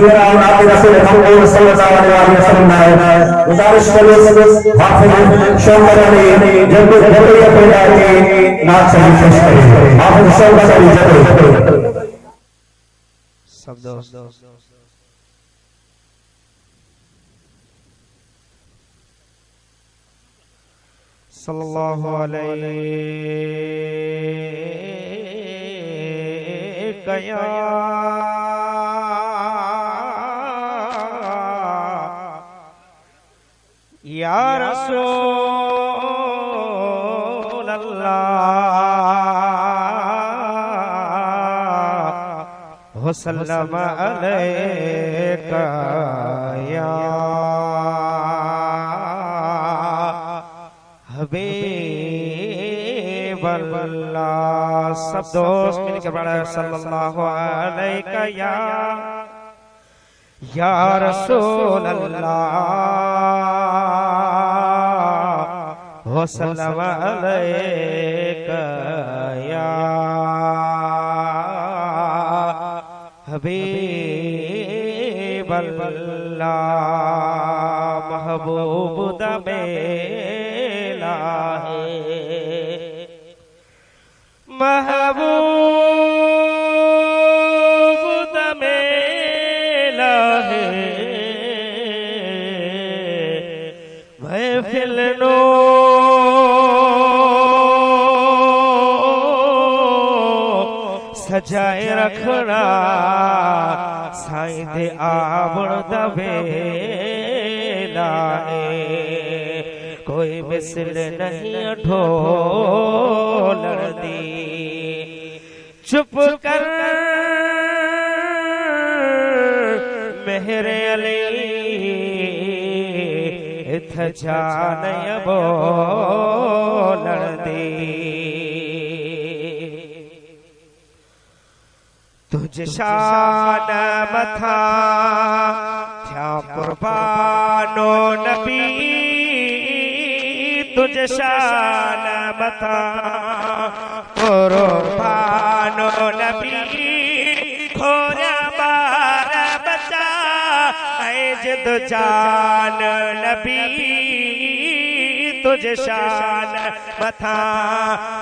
आप रसूल महमूद सल्लल्लाहु अलैहि वसल्लम ने गुजारिश करें हाफिज शौकत जब जबरिया पैदा की नाच से पेश करें हाफिज शौकत अली जबरी शब्दों सल्लल्लाहु अलैहि या रसूल अल्लाह वसल्लम अलैका या हबीब अल्लाह। सब दोस्त मिलकर पढ़े सल्लल्लाहु अलैका या रसूल अल्लाह वसल्लम अलैका या हबीब अल्लाह। महबूब दमेला है महबूब दमेला है महफिल नो सजाए रखना साईं दे आवण दवेला है कोई मिसल नहीं ढोलण दी चुप कर मेरे अली इत जान बोलण दी तुझ शान मथा थया कुर्बानो नबी तुझ शान मथा कुर्बानो नबी खोया बार बचा ऐ जिद जान नबी तुझ शान मथा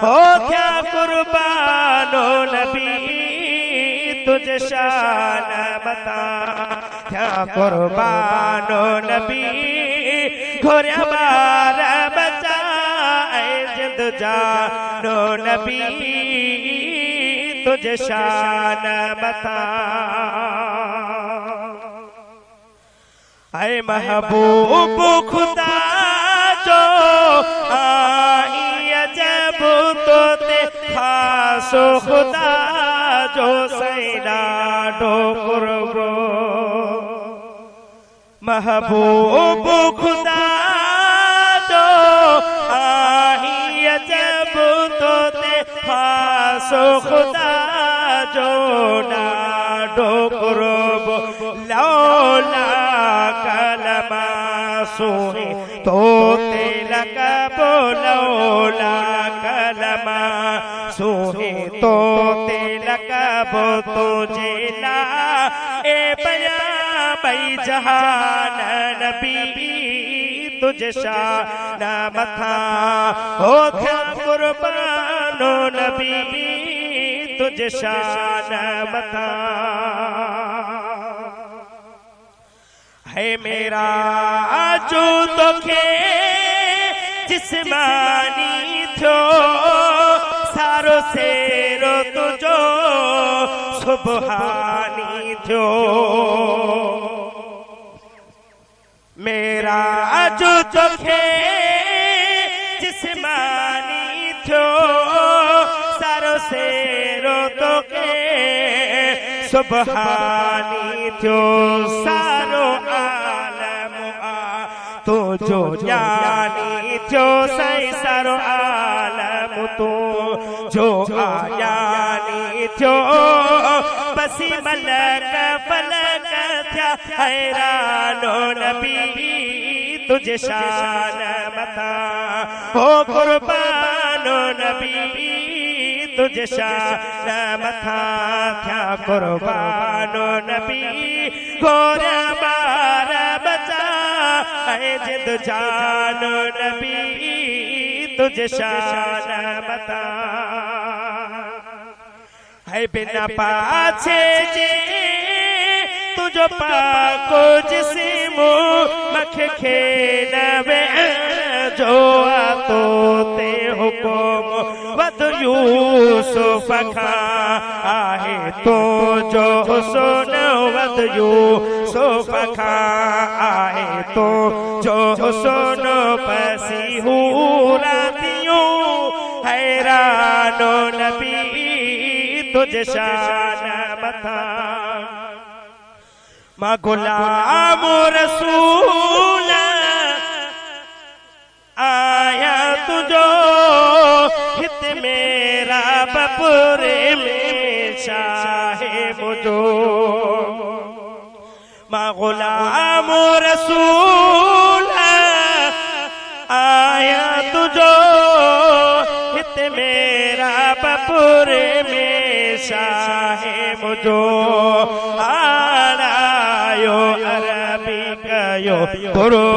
हो थया कुर्बानो नबी तुझ शान मता क्या कुर्बानो नबी खोरिया बार बचा जिंद जानो नबी तुझ शान मता ऐ महबूब खुदा जो आई जब तो ते खासो खुदा जो सैना डो कुर्बो महबूब खुदा जो आई जब तो ते खासो खुदा जो ना डो कुर्बो लौला कलमा सोहे तो तिलक बोलौला कलमा सोहे तो तिलक बो तुझे ला ए बया बई जहान नबी तुझ शान मथा हो थया कुर्बानो नबी तुझ शान मथा है मेरा जो तोखे जिस्मानी थो सारो सेरो तुझो सुबहानी थो मेरा जो तोखे जिस्मानी थो सारो सेरो तोखे सुबहानी थो सारो आलम तो जो ज्ञानी थो सही सारो आलम तो जो आयानी थो बसी मलक फलक थया हैरानो नबी तुझ शान मथा हो कुर्बानो नबी तुझे शान मथा क्या कुर्बानो नबी गोरा बार बचा है जिद जानो नबी तुझे शान मथा है बिना पाछे जे तुझो पाको जिस्मो मख खेनवे जो तो ते हुकुम वद यूसुफ खा आहे तो जो हुस्न वद यूसुफ खा आहे तो जो हुस्न पसी हुरातियों हैरानो नबी तुझे शान मथा मां गुलाम रसूल आया तुझो हित मेरा बपुरे में शाहे मुझो मां गुलाम रसूल आया तुझो हित मेरा बपुरे में शाहे मुझो आरायो अरबी कयो गुरु